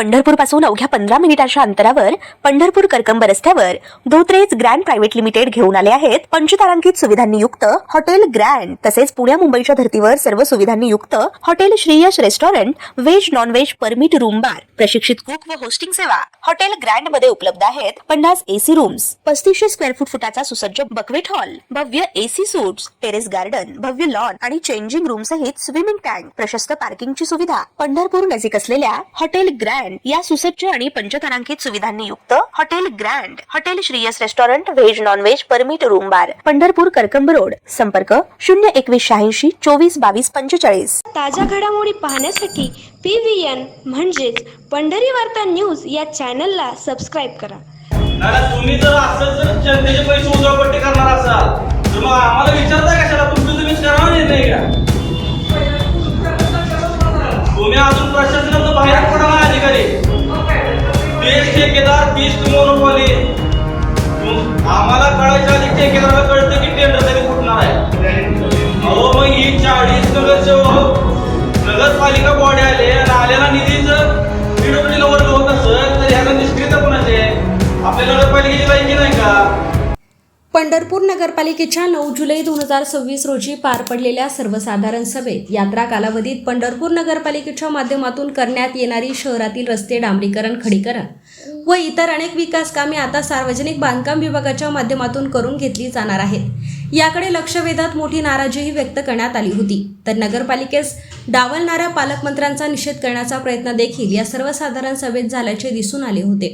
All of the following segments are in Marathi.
पंढरपूर पासून अवघ्या 15 मिनिटांच्या अंतरावर पंढरपूर करकंब रस्त्यावर धोत्रेज ग्रँड प्रायव्हेट लिमिटेड घेऊन आले आहेत पंचतारांकित सुविधांनी युक्त हॉटेल ग्रँड। तसेच पुण्या मुंबईच्या धर्तीवर सर्व सुविधांनी युक्त hotel Shriyash restaurant, veg non veg permit room bar, प्रशिक्षित कुक व होस्टिंग सेवा हॉटेल ग्रँड मध्ये उपलब्ध आहेत। 50 एसी रूम्स, 3500 स्क्वेअर फुटाचा सुसज्ज बकवेट हॉल, भव्य एसी सूट्स, टेरेस गार्डन, भव्य लॉन आणि चेंजिंग रूम सहित स्विमिंग टँक, प्रशस्त पार्किंगची सुविधा। पंढरपूर नजीक असलेल्या हॉटेल ग्रँड या सुसज्ज आणि पंचतारांकित सुविधांनी युक्त hotel grand, hotel Shriyas restaurant, veg non veg permit room बार, पंढरपूर करकंब रोड। संपर्क 02186 24 22 45। ताज्या घडामोडी पाहण्यासाठी PVN म्हणजेच पंढरी वार्ता न्यूज या चॅनलला सबस्क्राईब करा। तुम्ही जर असंच जर जनतेचे पैसे उधळपट्टी करणार असाल तर मग आम्हाला विचारता कशाला? तुम्हीच करावा नाही का? तुम्ही अजून प्रशासनाचं बाहेर पडा ना अधिकारी, 30 ठेकेदार 30 मोनोपॉली। आम्हाला कळायच्या आधी ठेकेदाराला कळतं की टेंडर तरी फुटणार आहे। अहो मग ही 40 नगरसेवक नगरपालिका बॉडी आले आणि आलेला निधीचं PWDला वर्ग होत असेल तर ह्याला निष्क्रियता कोणाची आहे? आपल्या नगरपालिकेची लायकी नाही का? पंढरपूर नगरपालिकेच्या 9 जुलै 2026 रोजी पार पडलेल्या सर्वसाधारण सभेत यात्रा कालावधीत पंढरपूर नगरपालिकेच्या माध्यमातून करण्यात येणारी शहरातील रस्ते डांबरीकरण, खडीकरण व इतर अनेक विकास कामे आता सार्वजनिक बांधकाम विभागाच्या माध्यमातून करून घेतली जाणार आहेत। याकडे लक्ष वेधत मोठी नाराजीही व्यक्त करण्यात आली होती। तर नगरपालिकेस डावलणाऱ्या पालकमंत्र्यांचा निषेध करण्याचा प्रयत्न देखील या सर्वसाधारण सभेत झाल्याचे दिसून आले होते।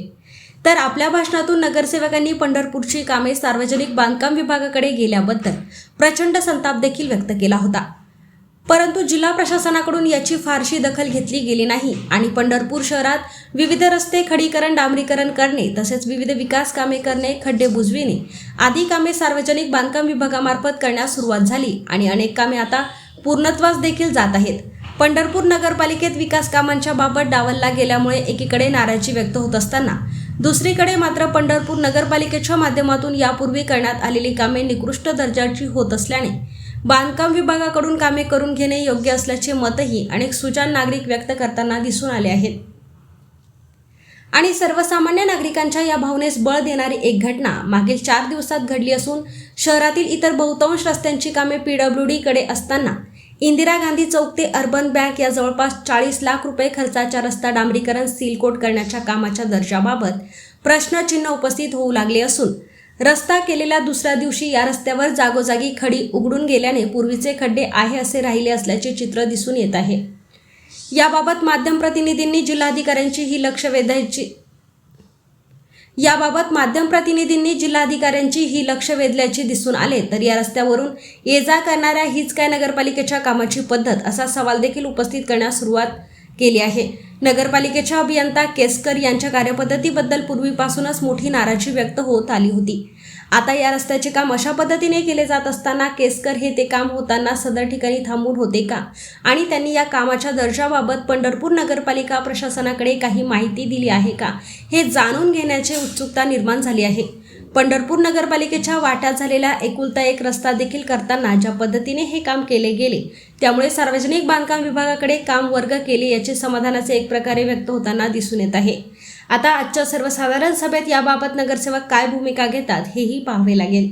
तर आपल्या भाषणातून नगरसेवकांनी पंढरपूरची कामे सार्वजनिक बांधकाम विभागाकडे गेल्याबद्दल प्रचंड संताप देखील व्यक्त केला होता। परंतु जिल्हा प्रशासनाकडून याची फारशी दखल घेतली गेली नाही आणि पंढरपूर शहरात विविध रस्ते खडीकरण, डांबरीकरण करणे तसेच विविध विकास कामे करणे, खड्डे बुजविणे आदी कामे सार्वजनिक बांधकाम विभागामार्फत करण्यास सुरुवात झाली आणि अनेक कामे आता पूर्णत्वास देखील जात आहेत। पंढरपूर नगरपालिकेत विकास कामांच्या बाबत डावलला गेल्यामुळे एकीकडे नाराजी व्यक्त होत असताना दुसरीकडे मात्र पंढरपूर नगरपालिकेच्या माध्यमातून यापूर्वी करण्यात आलेली कामे निकृष्ट दर्जाची होत असल्याने बांधकाम विभागाकडून कामे करून घेणे योग्य असल्याचे मतही अनेक सुजाण नागरिक व्यक्त करताना दिसून आले आहेत। आणि सर्वसामान्य नागरिकांच्या या भावनेस बळ देणारी एक घटना मागील 4 दिवसात घडली असून शहरातील इतर बहुतांश रस्त्यांची कामे PWD कडे असताना इंदिरा गांधी चौक ते अर्बन बँक या जवळपास 40 लाख रुपये खर्चाच्या रस्ता डांबरीकरण, सीलकोट करण्याच्या कामाच्या दर्जाबाबत प्रश्नचिन्ह उपस्थित होऊ लागले असून रस्ता केलेल्या दुसऱ्या दिवशी या रस्त्यावर जागोजागी खडी उघडून गेल्याने पूर्वीचे खड्डे आहे असे राहिले असल्याचे चित्र दिसून येत आहे। याबाबत माध्यम प्रतिनिधींनी जिल्हाधिकाऱ्यांची ही लक्ष वेधल्याची दिसून आले। तर या रस्त्यावरून ये जा करणाऱ्या हीच काय नगरपालिकेच्या कामाची पद्धत असा सवाल देखील उपस्थित करण्यास सुरुवात केली आहे। नगरपालिकेच्या अभियंता केसकर यांच्या कार्यपद्धतीबद्दल पूर्वीपासूनच मोठी नाराजी व्यक्त होत आली होती। आता या रस्त्याचे काम अशा पद्धतीने केले जात असताना केसकर हे ते काम होताना सदर ठिकाणी थांबून होते का आणि त्यांनी या कामाच्या दर्जाबाबत पंढरपूर नगरपालिका प्रशासनाकडे काही माहिती दिली आहे का हे जाणून घेण्याची उत्सुकता निर्माण झाली आहे। पंढरपूर नगरपालिकेच्या वाट्यात झालेला एकुलता एक रस्ता देखील करताना ज्या पद्धतीने हे काम केले गेले त्यामुळे सार्वजनिक बांधकाम विभागाकडे काम वर्ग केले याचे समाधानाचे एक प्रकारे व्यक्त होताना दिसून येत आहे। आता आजच्या सर्वसाधारण सभेत याबाबत नगरसेवक काय भूमिका घेतात हेही पाहावे लागेल।